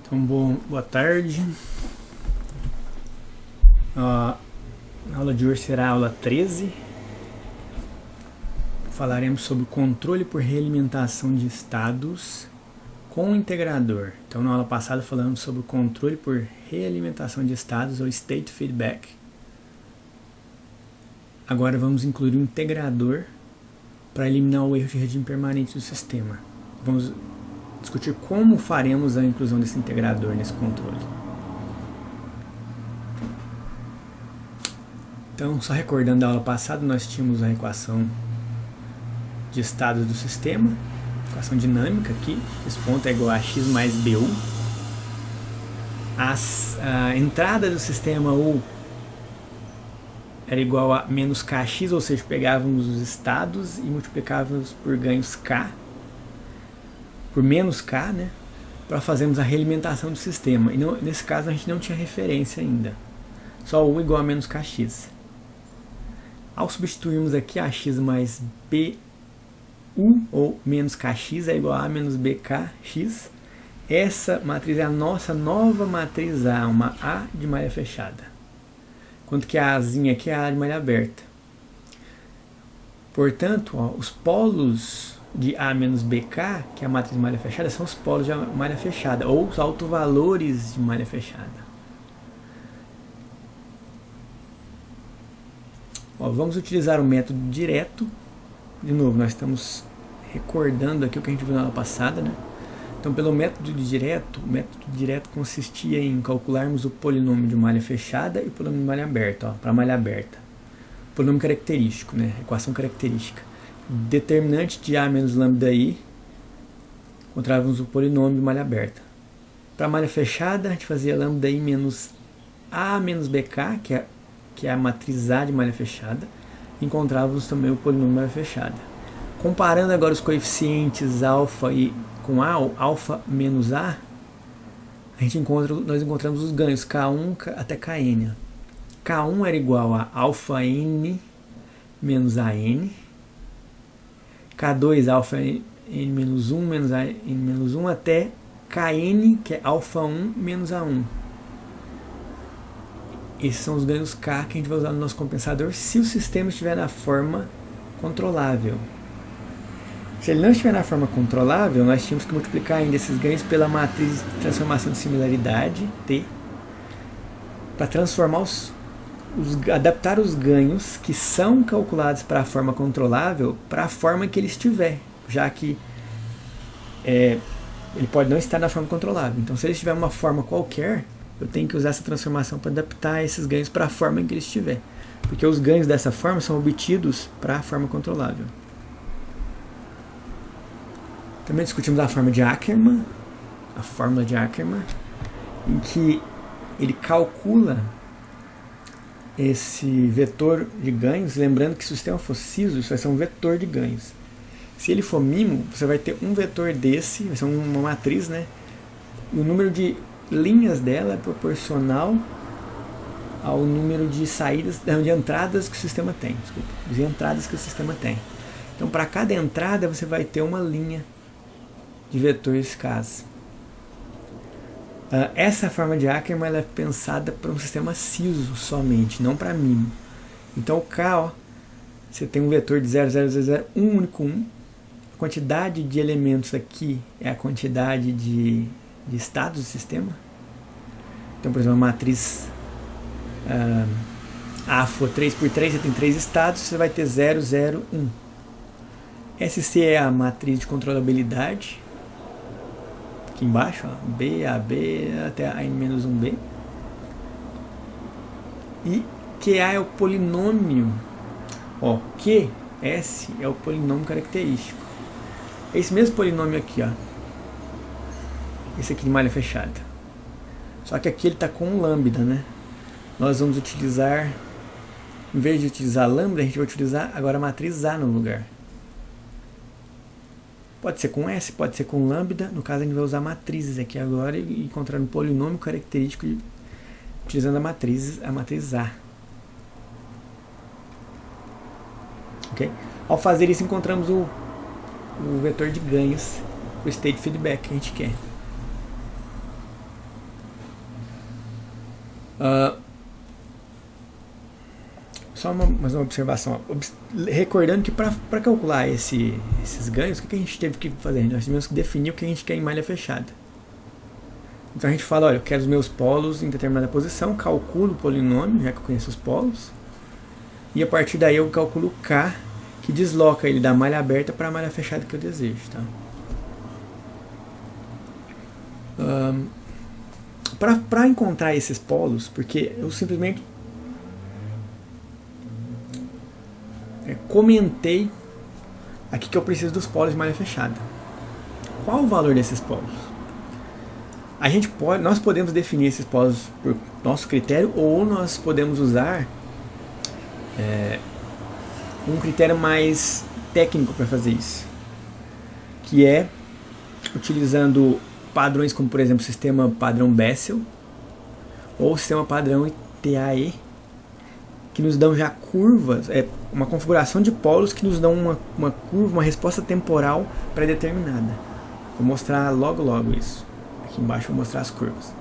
Então, boa tarde. A aula de hoje será a aula 13. Falaremos sobre controle por realimentação de estados com o integrador. Então, na aula passada falamos sobre o controle por realimentação de estados ou state feedback. Agora vamos incluir um integrador para eliminar o erro de regime permanente do sistema. Vamos discutir como faremos a inclusão desse integrador nesse controle. Então, só recordando da aula passada, nós tínhamos a equação de estados do sistema, equação dinâmica aqui, esse ponto é igual a x mais bu. A entrada do sistema U era igual a menos kx, ou seja, pegávamos os estados e multiplicávamos por ganhos k, por menos k, né, para fazermos a realimentação do sistema. E nesse caso a gente não tinha referência ainda, só U igual a menos kx. Ao substituirmos aqui a x mais bu, ou menos kx é igual a menos bkx, essa matriz é a nossa nova matriz A, uma A de malha fechada. Quanto que a Azinha aqui é a A de malha aberta. Portanto, ó, os polos de A menos BK, que é a matriz de malha fechada, são os polos de malha fechada, ou os autovalores de malha fechada. Ó, vamos utilizar o método direto. De novo, nós estamos recordando aqui o que a gente viu na aula passada, né? Então, pelo método direto consistia em calcularmos o polinômio de malha fechada e o polinômio de malha aberta, para malha aberta. Polinômio característico, né? Equação característica. Determinante de A menos lambda I, encontrávamos o polinômio de malha aberta. Para malha fechada, a gente fazia lambda I menos A menos BK, que é a matriz A de malha fechada, e encontrávamos também o polinômio de malha fechada. Comparando agora os coeficientes alfa com A, ou alfa menos A, nós encontramos os ganhos K1 até Kn. K1 era igual a alfa n menos AN, K2 alfa n menos 1 menos AN menos 1 até Kn, que é alfa 1 menos A1. Esses são os ganhos K que a gente vai usar no nosso compensador se o sistema estiver na forma controlável. Se ele não estiver na forma controlável, nós tínhamos que multiplicar ainda esses ganhos pela matriz de transformação de similaridade, T, para transformar adaptar os ganhos que são calculados para a forma controlável para a forma que ele estiver, já que ele pode não estar na forma controlável. Então, se ele estiver uma forma qualquer, eu tenho que usar essa transformação para adaptar esses ganhos para a forma em que ele estiver, porque os ganhos dessa forma são obtidos para a forma controlável. Também discutimos a fórmula de Ackermann, em que ele calcula esse vetor de ganhos, lembrando que se o sistema for ciso, isso vai ser um vetor de ganhos. Se ele for mimo, você vai ter um vetor desse, vai ser uma matriz, né? E o número de linhas dela é proporcional ao número de de entradas que o sistema tem. De entradas que o sistema tem. Então, para cada entrada, você vai ter uma linha de vetor escasso. Essa forma de Ackermann ela é pensada para um sistema ciso somente, não para mimo. Então, o K, ó, você tem um vetor de 0, 0, 0, 0, 1 único 1. A quantidade de elementos aqui é a quantidade de estados do sistema. Então, por exemplo, a matriz A for 3 por 3, você tem 3 estados, você vai ter 0, 0, 1. SC é a matriz de controlabilidade. Aqui embaixo, ó, B, AB, até a n-1b. E QA é o polinômio. Ó, QS é o polinômio característico. Esse mesmo polinômio aqui, ó. Esse aqui de malha fechada. Só que aqui ele está com um lambda, né? Nós vamos utilizar, em vez de utilizar lambda, a gente vai utilizar agora a matriz A no lugar. Pode ser com S, pode ser com lambda. No caso, a gente vai usar matrizes aqui agora e encontrar um polinômio característico utilizando a matriz A. Okay? Ao fazer isso, encontramos o vetor de ganhos, o state feedback que a gente quer. Só mais uma observação. Recordando que para calcular esses ganhos, o que a gente teve que fazer? Nós tivemos que definir o que a gente quer em malha fechada. Então a gente fala, olha, eu quero os meus polos em determinada posição, calculo o polinômio, já que eu conheço os polos, e a partir daí eu calculo o K, que desloca ele da malha aberta para a malha fechada que eu desejo. Tá? Para encontrar esses polos, porque eu simplesmente comentei aqui que eu preciso dos polos de malha fechada. Qual o valor desses polos? Nós podemos definir esses polos por nosso critério, ou nós podemos usar um critério mais técnico para fazer isso, que é utilizando padrões como, por exemplo, o sistema padrão Bessel ou o sistema padrão ITAE, que nos dão já curvas, uma configuração de polos que nos dão uma curva, uma resposta temporal pré-determinada. Vou mostrar logo isso. Aqui embaixo eu vou mostrar as curvas.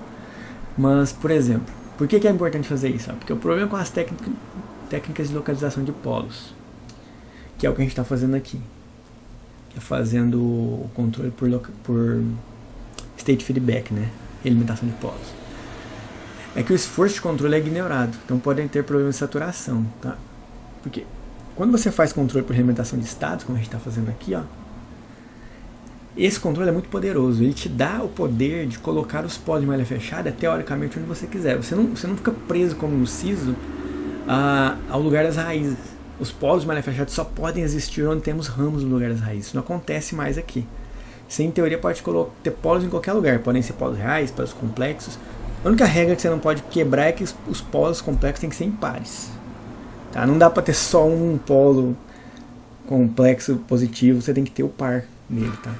Mas, por exemplo, por que é importante fazer isso? Porque o problema com as técnicas de localização de polos, que é o que a gente está fazendo aqui, que é fazendo o controle por state feedback, né? Elementação de polos, é que o esforço de controle é ignorado. Então podem ter problemas de saturação, tá? Porque quando você faz controle por elementação de estados, como a gente está fazendo aqui, ó, esse controle é muito poderoso. Ele te dá o poder de colocar os polos de malha fechada teoricamente onde você quiser. Você não fica preso como no SISO ao lugar das raízes. Os polos de malha fechada só podem existir onde temos ramos no lugar das raízes. Isso não acontece mais aqui. Você, em teoria, pode ter polos em qualquer lugar. Podem ser polos reais, polos complexos. A única regra que você não pode quebrar é que os polos complexos têm que ser impares. Tá? Não dá para ter só um polo complexo positivo, você tem que ter o par nele. Tá?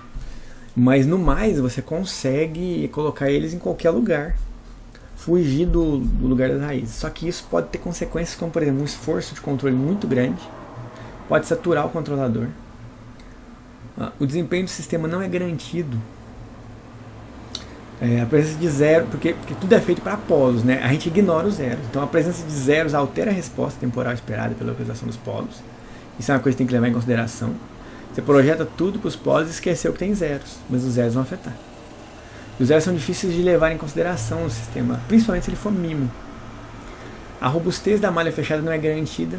Mas no mais, você consegue colocar eles em qualquer lugar. Fugir do lugar das raízes. Só que isso pode ter consequências como, por exemplo, um esforço de controle muito grande. Pode saturar o controlador. O desempenho do sistema não é garantido. A presença de zero, porque tudo é feito para polos, né? A gente ignora os zeros. Então a presença de zeros altera a resposta temporal esperada pela localização dos polos. Isso é uma coisa que tem que levar em consideração. Você projeta tudo para os polos e esqueceu que tem zeros, mas os zeros vão afetar. Os zeros são difíceis de levar em consideração no sistema, principalmente se ele for mimo. A robustez da malha fechada não é garantida.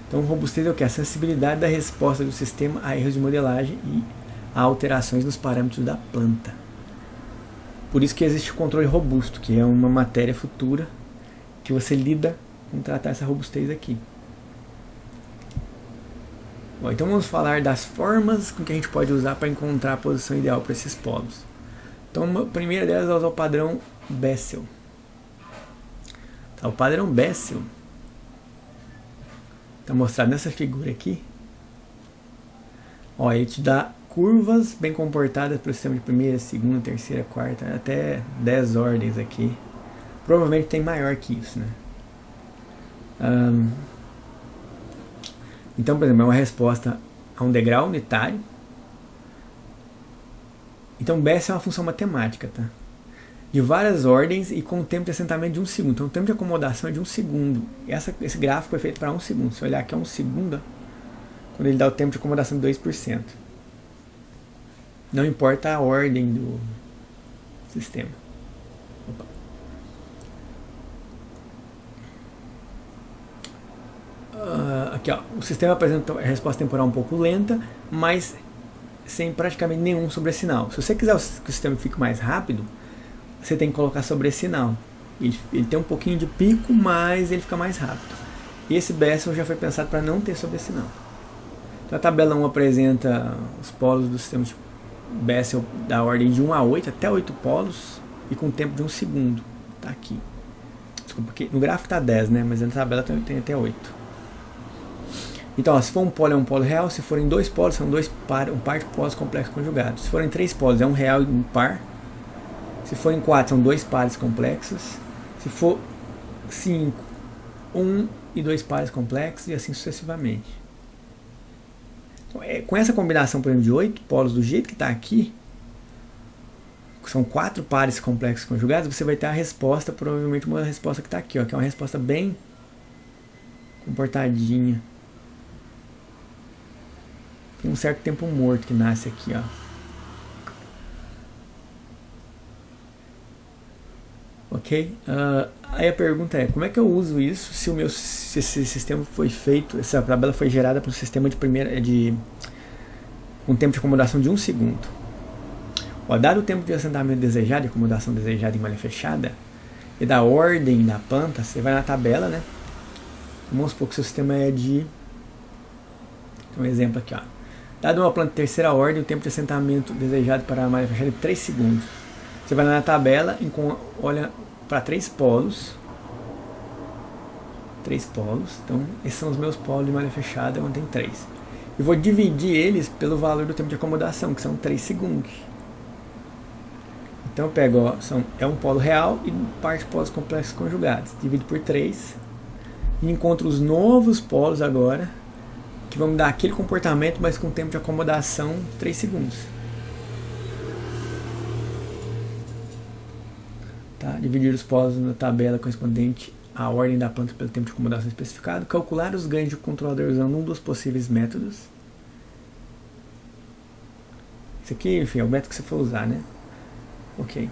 Então, robustez é o que? A sensibilidade da resposta do sistema a erros de modelagem e a alterações nos parâmetros da planta. Por isso que existe o controle robusto, que é uma matéria futura que você lida com tratar essa robustez aqui. Bom, então vamos falar das formas com que a gente pode usar para encontrar a posição ideal para esses polos. Então a primeira delas é usar o padrão Bessel. Tá, o padrão Bessel está mostrado nessa figura aqui. Ó, ele te dá curvas bem comportadas para o sistema de primeira, segunda, terceira, quarta, até 10 ordens aqui. Provavelmente tem maior que isso, né? Então, por exemplo, é uma resposta a um degrau unitário. Então, Bessel é uma função matemática, tá? De várias ordens e com tempo de assentamento de 1 segundo. Então, o tempo de acomodação é de 1 segundo. Esse gráfico é feito para 1 segundo. Se olhar aqui é 1 segundo, quando ele dá o tempo de acomodação de 2%. Não importa a ordem do sistema. Opa. Aqui, ó, o sistema apresenta a resposta temporal um pouco lenta, mas sem praticamente nenhum sobressinal. Se você quiser que o sistema fique mais rápido, você tem que colocar sobressinal. Ele tem um pouquinho de pico, mas ele fica mais rápido. E esse Bessel já foi pensado para não ter sobressinal. Então a tabela 1 apresenta os polos do sistema de Bessel da ordem de 1 a 8, até 8 polos, e com tempo de 1 segundo. Tá aqui. Desculpa, porque no gráfico está 10, né? Mas na tabela tem até 8. Então, ó, se for um polo é um polo real, se forem 2 polos, são um par de polos complexos conjugados. Se forem 3 polos, é um real e um par. Se forem 4, são 2 pares complexos. Se for 5, 1 e 2 pares complexos, e assim sucessivamente. Então, com essa combinação, por exemplo, de 8 polos do jeito que está aqui, são 4 pares complexos conjugados, você vai ter a resposta, provavelmente uma resposta que está aqui, ó, que é uma resposta bem comportadinha. Tem um certo tempo morto que nasce aqui, ó. Ok? Aí a pergunta é, como é que eu uso isso se esse sistema foi feito, essa tabela foi gerada para um sistema com tempo de acomodação de 1 segundo. Dado o tempo de assentamento desejado, de acomodação desejada em malha fechada, e da ordem da planta, você vai na tabela, né? Vamos supor que o seu sistema é de... Tem um exemplo aqui, ó. Dado uma planta de terceira ordem, o tempo de assentamento desejado para a malha fechada é 3 segundos. Você vai lá na tabela e olha para 3 polos. 3 polos. Então, esses são os meus polos de malha fechada, onde tem 3. E vou dividir eles pelo valor do tempo de acomodação, que são 3 segundos. Então eu pego, ó, é um polo real e parte polos complexos conjugados. Divido por 3 e encontro os novos polos agora, que vão me dar aquele comportamento, mas com tempo de acomodação 3 segundos. Tá? Dividir os polos na tabela correspondente à ordem da planta pelo tempo de acomodação especificado. Calcular os ganhos do controlador usando um dos possíveis métodos. Esse aqui, enfim, é o método que você for usar, né? Ok.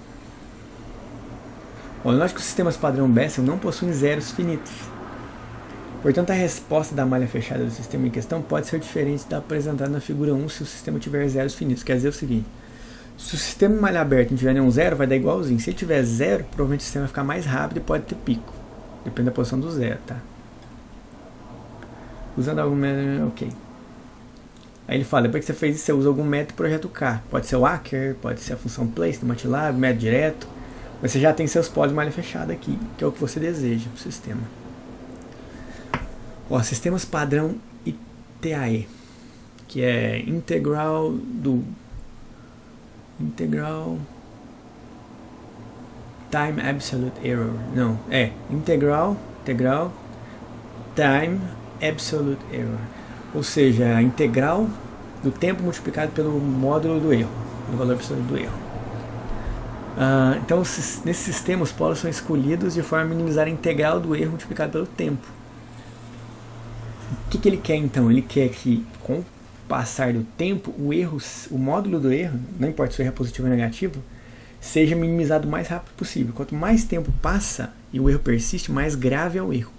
Bom, lógico que os sistemas padrão Bessel não possuem zeros finitos. Portanto, a resposta da malha fechada do sistema em questão pode ser diferente da apresentada na figura 1 se o sistema tiver zeros finitos. Quer dizer o seguinte, se o sistema em malha aberta não tiver nenhum zero, vai dar igualzinho. Se ele tiver zero, provavelmente o sistema vai ficar mais rápido e pode ter pico. Depende da posição do zero, tá? Usando algum método, ok. Aí ele fala, depois que você fez isso, você usa algum método projeto K. Pode ser o Acker, pode ser a função place do MATLAB, método direto. Mas você já tem seus polos de malha fechada aqui, que é o que você deseja para o sistema. Ó, sistemas padrão ITAE, que é integral time absolute error. Não, é integral time absolute error. Ou seja, a integral do tempo multiplicado pelo módulo do erro, pelo valor absoluto do erro. Então, nesse sistema, os polos são escolhidos de forma a minimizar a integral do erro multiplicado pelo tempo. O que ele quer então? Ele quer que, com o passar do tempo, o módulo do erro, não importa se o erro é positivo ou negativo, seja minimizado o mais rápido possível. Quanto mais tempo passa e o erro persiste, mais grave é o erro.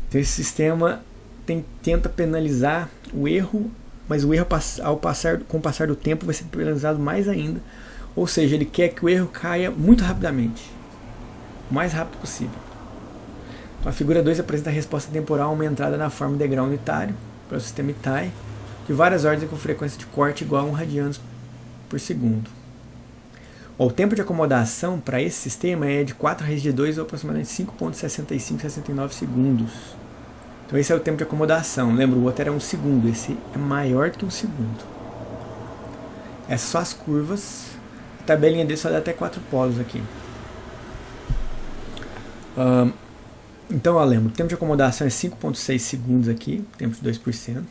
Então, esse sistema tenta penalizar o erro, mas o erro com o passar do tempo vai ser penalizado mais ainda. Ou seja, ele quer que o erro caia muito rapidamente, o mais rápido possível. Então, a figura 2 apresenta a resposta temporal aumentada na forma de degrau unitário para o sistema ITAE de várias ordens com frequência de corte igual a 1 radianos por segundo. O tempo de acomodação para esse sistema é de 4 raízes de 2 ou aproximadamente 5,6569 segundos. Então esse é o tempo de acomodação. Lembra, o outro era 1 segundo. Esse é maior do que 1 segundo. Essas são as curvas. A tabelinha dele só dá até 4 polos aqui. Então, ó, lembra, o tempo de acomodação é 5,6 segundos aqui. Tempo de 2%.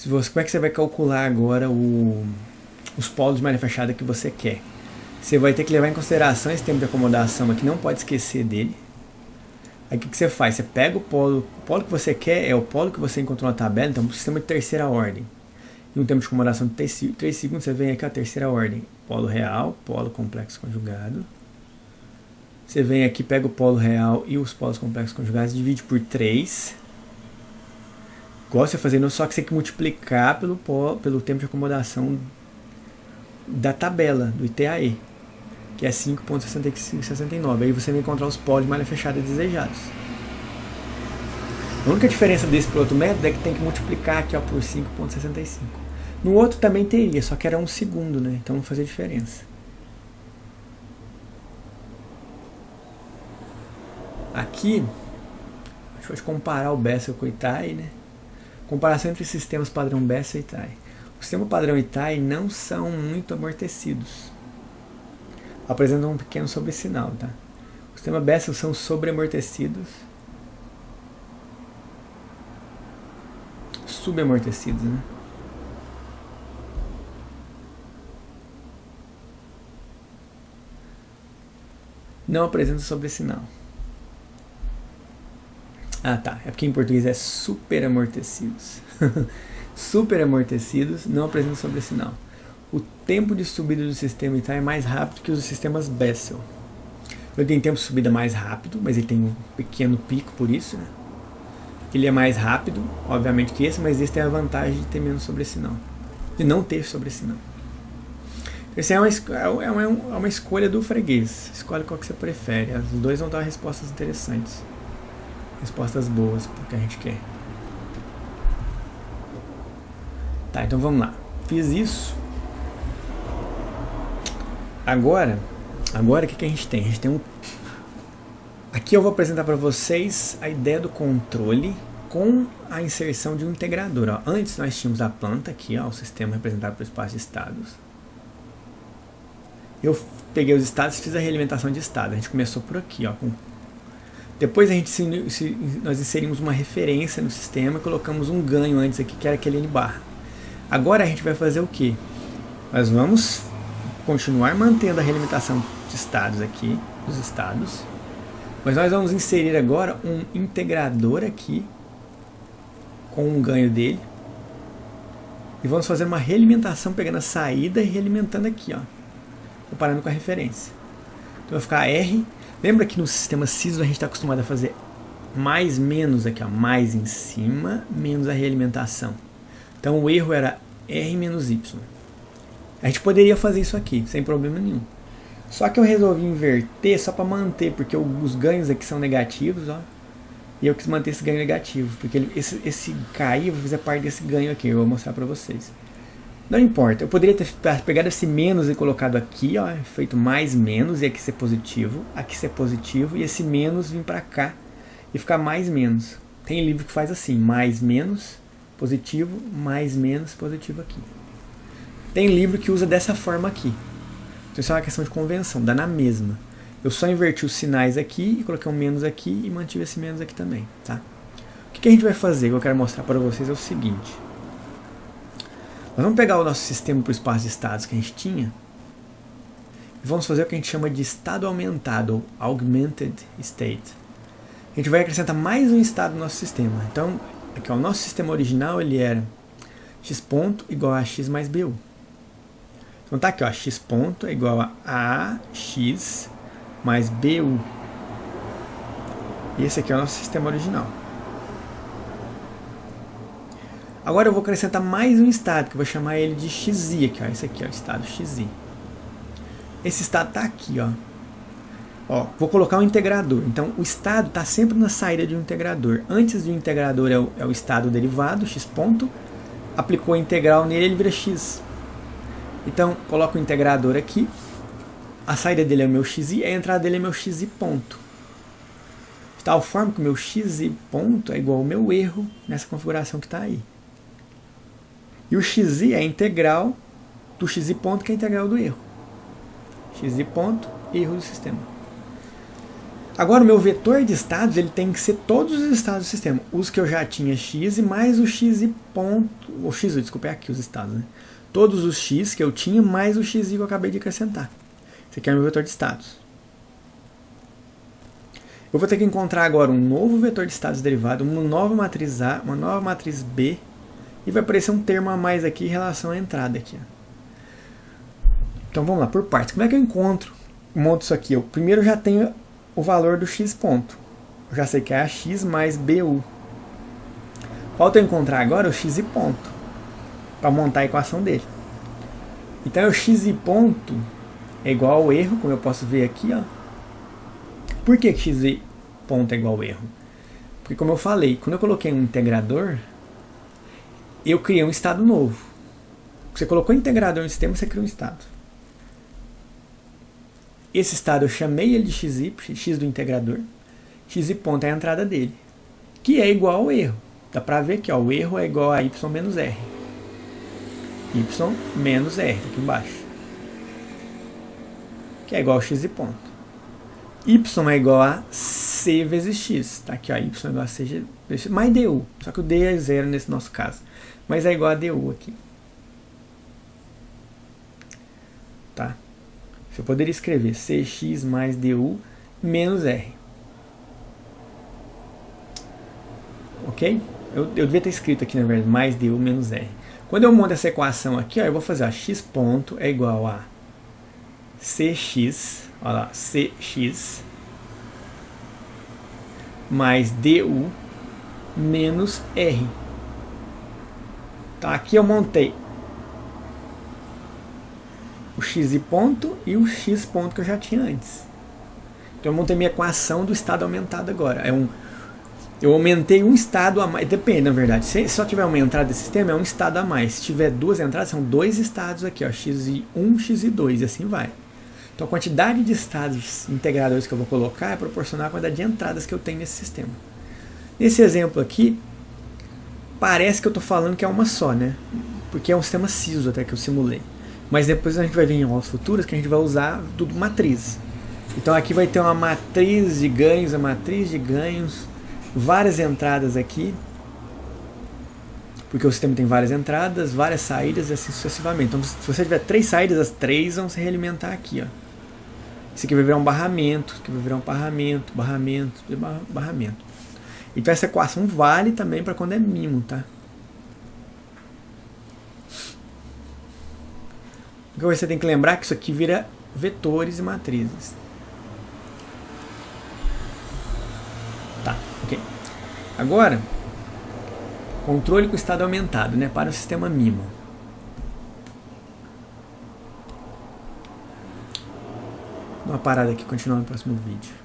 Como é que você vai calcular agora os polos de malha fechada que você quer? Você vai ter que levar em consideração esse tempo de acomodação aqui, não pode esquecer dele. Aí o que você faz? Você pega o polo que você quer, é o polo que você encontrou na tabela, então um sistema de terceira ordem. E um tempo de acomodação de 3 segundos, você vem aqui a terceira ordem. Polo real, polo complexo conjugado. Você vem aqui, pega o polo real e os polos complexos conjugados, divide por 3. Igual você fazendo, só que você tem que multiplicar pelo tempo de acomodação da tabela, do ITAE, que é 5,6569. Aí você vai encontrar os polos de malha fechada desejados. A única diferença desse para o outro método é que tem que multiplicar aqui, ó, por 5,65. No outro também teria, só que era 1 segundo, né? Então não fazia diferença. Aqui, deixa eu comparar o Bessel com o ITAE, né? Comparação entre sistemas padrão Bessel e ITAE. O sistema padrão ITAE não são muito amortecidos. Apresentam um pequeno sobressinal, tá? O sistema Bessel são sobreamortecidos. Subamortecidos, né? não apresenta sobressinal. Ah, tá. É porque em português é superamortecidos. Superamortecidos não apresentam sobressinal. O tempo de subida do sistema é mais rápido que os sistemas Bessel. Ele tem tempo de subida mais rápido, mas ele tem um pequeno pico por isso, né? Ele é mais rápido, obviamente, que esse, mas esse tem a vantagem de ter menos sobressinal. De não ter sobressinal. Essa é uma escolha do freguês. Escolhe qual que você prefere. Os dois vão dar respostas interessantes. Respostas boas para o que a gente quer. Tá, então vamos lá. Fiz isso. Agora o que a gente tem? A gente tem um... Aqui eu vou apresentar para vocês a ideia do controle com a inserção de um integrador. Ó. Antes nós tínhamos a planta aqui, ó, o sistema representado pelo espaço de estados. Eu peguei os estados e fiz a realimentação de estado. A gente começou por aqui. Ó, depois nós inserimos uma referência no sistema e colocamos um ganho antes aqui, que era aquele N barra. Agora a gente vai fazer o quê? Nós vamos continuar mantendo a realimentação de estados aqui, dos estados. Mas nós vamos inserir agora um integrador aqui, com um ganho dele. E vamos fazer uma realimentação pegando a saída e realimentando aqui, ó. Comparando com a referência. Então vai ficar R. Lembra que no sistema CISO a gente está acostumado a fazer mais menos aqui, ó, mais em cima, menos a realimentação. Então o erro era R menos Y. A gente poderia fazer isso aqui, sem problema nenhum. Só que eu resolvi inverter só para manter, porque os ganhos aqui são negativos, ó. E eu quis manter esse ganho negativo, porque esse cair vai fazer parte desse ganho aqui, eu vou mostrar para vocês. Não importa, eu poderia ter pegado esse menos e colocado aqui, ó, feito mais menos, e aqui ser positivo e esse menos vir para cá e ficar mais menos. Tem livro que faz assim, mais menos positivo, mais menos positivo aqui. Tem livro que usa dessa forma aqui. Então isso é uma questão de convenção, dá na mesma. Eu só inverti os sinais aqui e coloquei um menos aqui e mantive esse menos aqui também, tá? O que a gente vai fazer, que eu quero mostrar para vocês é o seguinte. Nós vamos pegar o nosso sistema para o espaço de estados que a gente tinha e vamos fazer o que a gente chama de estado aumentado, ou augmented state. A gente vai acrescentar mais um estado no nosso sistema. Então, aqui, ó, o nosso sistema original ele era x ponto igual a x mais BU. Então tá aqui, ó, x ponto é igual a x mais BU. E esse aqui é o nosso sistema original. Agora eu vou acrescentar mais um estado, que eu vou chamar ele de XI, aqui, ó, esse aqui é o estado XI. Esse estado está aqui, ó. Ó, vou colocar um integrador. Então o estado está sempre na saída de um integrador. Antes do integrador é o estado derivado, x ponto. Aplicou a integral nele, ele vira x. Então coloco o integrador aqui. A saída dele é o meu xi, a entrada dele é meu xi ponto. De tal forma que o meu xi ponto é igual ao meu erro nessa configuração que está aí. E o xi é a integral do xi ponto, que é a integral do erro. Xi ponto, erro do sistema. Agora o meu vetor de estados ele tem que ser todos os estados do sistema. Os que eu já tinha x mais o xi ponto. O x, desculpa, é aqui os estados, né? Todos os x que eu tinha mais o xi que eu acabei de acrescentar. Esse aqui é o meu vetor de estados. Eu vou ter que encontrar agora um novo vetor de estados derivado, uma nova matriz A, uma nova matriz B, e vai aparecer um termo a mais aqui em relação à entrada aqui. Então vamos lá, por partes. Como é que eu monto isso aqui? Eu primeiro já tenho o valor do x ponto. Eu já sei que é a x mais BU. Falta eu encontrar agora o x ponto, para montar a equação dele. Então o x ponto é igual ao erro, como eu posso ver aqui, ó. Por que x ponto é igual ao erro? Porque, como eu falei, quando eu coloquei um integrador, eu criei um estado novo. Você colocou integrador no sistema, você criou um estado. Esse estado eu chamei ele de x do integrador. X ponto é a entrada dele, que é igual ao erro. Dá pra ver que ó, o erro é igual a y menos r. Y menos r, aqui embaixo. Que é igual a x ponto. Y é igual a c vezes x. Tá aqui, ó, y é igual a c vezes x, mais du. Só que o d é zero nesse nosso caso. Mas é igual a du aqui. Tá? Eu poderia escrever cx mais du menos R. Ok? Eu devia ter escrito aqui, na verdade, mais du menos R. Quando eu monto essa equação aqui, ó, eu vou fazer, ó, x ponto é igual a cx, olha lá, cx mais du menos R. Então aqui eu montei o x ponto e o x ponto que eu já tinha antes. Então eu montei minha equação do estado aumentado agora. Eu aumentei um estado a mais, depende na verdade, se só tiver uma entrada desse sistema é um estado a mais, se tiver duas entradas são dois estados aqui, ó, x1, x2 e assim vai. Então a quantidade de estados integradores que eu vou colocar é proporcional à quantidade de entradas que eu tenho nesse sistema. Nesse exemplo aqui, parece que eu estou falando que é uma só, né? Porque é um sistema CISO até que eu simulei. Mas depois a gente vai ver em aulas futuras que a gente vai usar tudo matriz. Então aqui vai ter uma matriz de ganhos, várias entradas aqui, porque o sistema tem várias entradas, várias saídas e assim sucessivamente. Então se você tiver 3 saídas, as 3 vão se realimentar aqui, ó. Isso aqui vai virar um barramento, isso aqui vai virar um barramento. Então essa equação vale também para quando é mimo, tá? Então você tem que lembrar que isso aqui vira vetores e matrizes. Tá, ok. Agora, controle com estado aumentado, né, para o sistema mimo. Dá uma parada aqui, continuar no próximo vídeo.